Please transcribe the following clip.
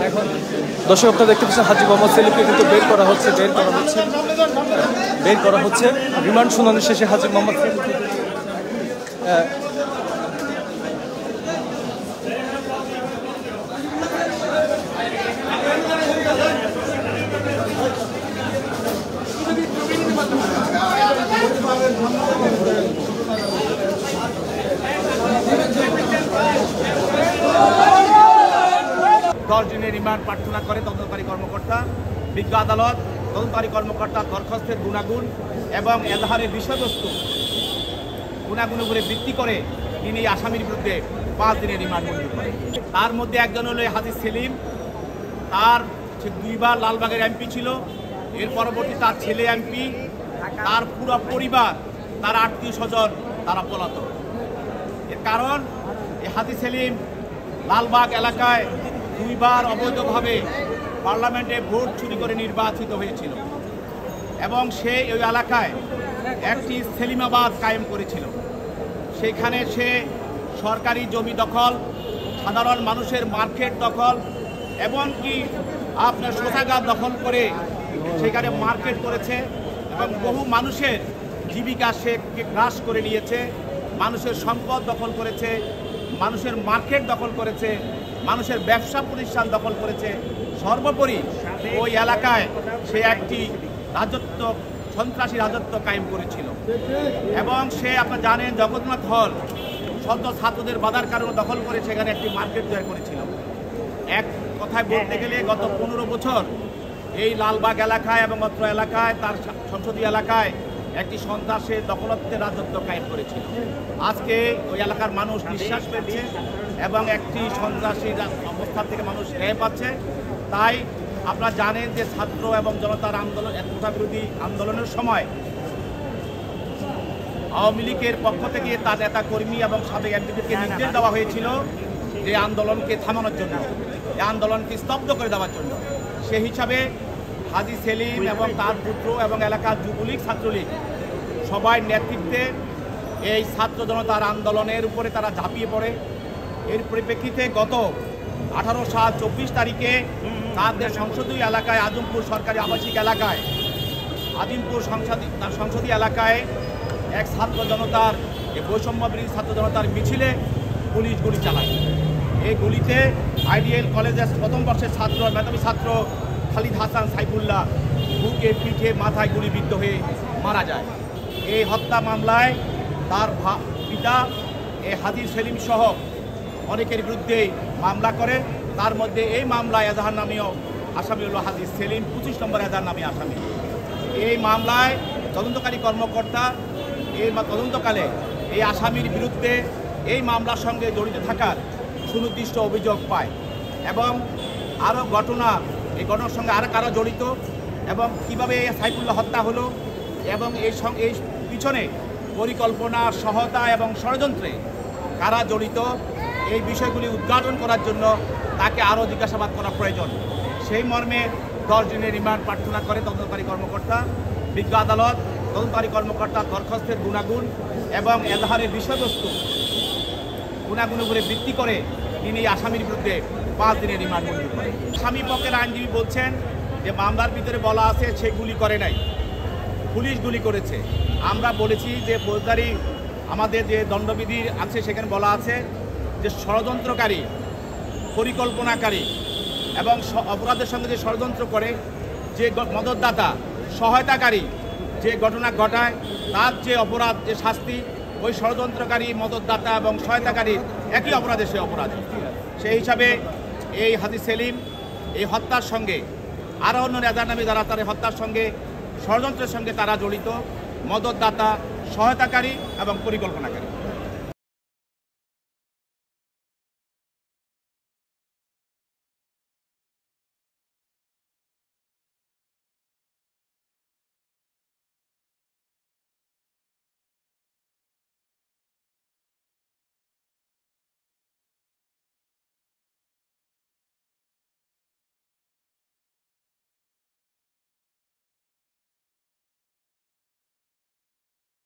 এখন দর্শক আপনারা দেখতে পাচ্ছেন হাজী মোহাম্মদ সেলিমকে কিন্তু বের করা হচ্ছে রিমান্ড শুনানি শেষে হাজী মোহাম্মদ সেলিম দিনের রিমান্ড প্রার্থনা করে তদন্তকারী কর্মকর্তা। বিজ্ঞ আদালত তদন্তকারী কর্মকর্তার দরখাস্তের গুণাগুণ এবং এজাহারের বিষয়বস্তু গুণাগুণের উপরে ভিত্তি করে তিনি আসামির বিরুদ্ধে 5 দিনের রিমান্ড মঞ্জুর করেন। তার মধ্যে একজন হলো হাজী সেলিম, তার 2বার লালবাগের এমপি ছিল, এর পরবর্তী তার ছেলে এমপি, তার পুরো পরিবার, তার আত্মীয় স্বজন তারা পলাতক। এর কারণ এই হাজী সেলিম লালবাগ এলাকায় 2বার অবৈধভাবে পার্লামেন্টে ভোট চুরি করে নির্বাচিত হয়েছিল এবং সে ওই এলাকায় একটি সেলিমাবাদ কায়েম করেছিল। সেখানে সে সরকারি জমি দখল, সাধারণ মানুষের মার্কেট দখল, এমনকি আপনার শৌচাগার দখল করে সেখানে মার্কেট করেছে এবং বহু মানুষের জীবিকা সে গ্রাস করে নিয়েছে, মানুষের সম্পদ দখল করেছে, মানুষের মার্কেট দখল করেছে, মানুষের ব্যবসা প্রতিষ্ঠান দখল করেছে। সর্বোপরি ওই এলাকায় সে একটি রাজত্ব, সন্ত্রাসী রাজত্ব কায়েম করেছিল এবং সে আপনারা জানেন জগন্নাথ হল সদ্য ছাত্রদের বাধার কারণে দখল করে সেখানে একটি মার্কেট তৈরি করেছিল। এক কথায় বলতে গেলে গত 15 বছর এই লালবাগ এলাকায় এবং অত্র এলাকায় তার সংসদীয় এলাকায় একটি সন্ত্রাসের দখলত্বের রাজত্ব কায়েম করেছিল। আজকে ওই এলাকার মানুষ নিঃশ্বাস পেয়েছে এবং একটি সন্ত্রাসী অবস্থা থেকে মানুষ রেহাই পাচ্ছে। তাই আপনারা জানেন যে ছাত্র এবং জনতার আন্দোলন, একতা বিরোধী আন্দোলনের সময় আওয়ামী লীগের পক্ষ থেকে তার নেতা কর্মী এবং সাবেক এমপিদেরকে নির্দেশ দেওয়া হয়েছিল যে আন্দোলনকে থামানোর জন্য, এই আন্দোলনকে স্তব্ধ করে দেওয়ার জন্য। সেই হিসাবে হাজী সেলিম এবং তার পুত্র এবং এলাকার যুবলীগ, ছাত্রলীগ সবাই নেতৃত্বে এই ছাত্র জনতার আন্দোলনের উপরে তারা ঝাঁপিয়ে পড়ে। এর পরিপ্রেক্ষিতে গত 18/7/24 তারিখে তাদের সংসদীয় এলাকায়, আজমপুর সরকারি আবাসিক এলাকায়, আজিমপুর সংসদীয় এলাকায় এক ছাত্র জনতার, বৈষম্য বিরোধী ছাত্র জনতার মিছিলে পুলিশ গুলি চালায়। এই গুলিতে আইডিএল কলেজের 1ম বর্ষের ছাত্র, মেধাবী ছাত্র খালিদ হাসান সাইফুল্লাহ বুকে, পিঠে, মাথায় গুলিবিদ্ধ হয়ে মারা যায়। এই হত্যা মামলায় তার পিতা হাজী সেলিম সহ অনেকের বিরুদ্ধে মামলা করে। তার মধ্যে এই মামলায় এজাহার নামীয় আসামি হল হাজী সেলিম, 25 নম্বর এজাহার নামী আসামি। এই মামলায় তদন্তকারী কর্মকর্তা এই তদন্তকালে এই আসামির বিরুদ্ধে এই মামলার সঙ্গে জড়িত থাকার সুনির্দিষ্ট অভিযোগ পায় এবং আরও এই ঘটনার সঙ্গে আরও কারা জড়িত এবং কীভাবে সাইফুল্লাহ হত্যা হলো এবং এই পিছনে পরিকল্পনা, সহায়তা এবং ষড়যন্ত্রে কারা জড়িত, এই বিষয়গুলি উদ্ঘাটন করার জন্য তাকে আরও জিজ্ঞাসাবাদ করা প্রয়োজন। সেই মর্মে 10 দিনের রিমান্ড প্রার্থনা করে তদন্তকারী কর্মকর্তা। বিজ্ঞ আদালত তদন্তকারী কর্মকর্তার দরখাস্তের গুণাগুণ এবং এজাহারের বিষয়বস্তু গুণাগুণের উপরে ভিত্তি করে তিনি আসামির বিরুদ্ধে 5 দিনের রিমান্ড মঞ্জুর করেন। আসামি পক্ষের আইনজীবী বলছেন যে মামলার ভিতরে বলা আছে সে গুলি করে নাই, পুলিশ গুলি করেছে। আমরা বলেছি যে ফৌজদারি আমাদের যে দণ্ডবিধি আছে সেখানে বলা আছে যে ষড়যন্ত্রকারী, পরিকল্পনাকারী এবং অপরাধের সঙ্গে যে ষড়যন্ত্র করে, যে মদতদাতা, সহায়তাকারী যে ঘটনা ঘটায় তার যে অপরাধ, যে শাস্তি, ওই ষড়যন্ত্রকারী, মদতদাতা এবং সহায়তাকারী একই অপরাধে সে অপরাধ। সেই হিসাবে এই হাজী সেলিম এই হত্যার সঙ্গে আরও অন্য এজাহার নামী যারা তার হত্যার সঙ্গে, ষড়যন্ত্রের সঙ্গে তারা জড়িত, মদতদাতা, সহায়তাকারী এবং পরিকল্পনাকারী।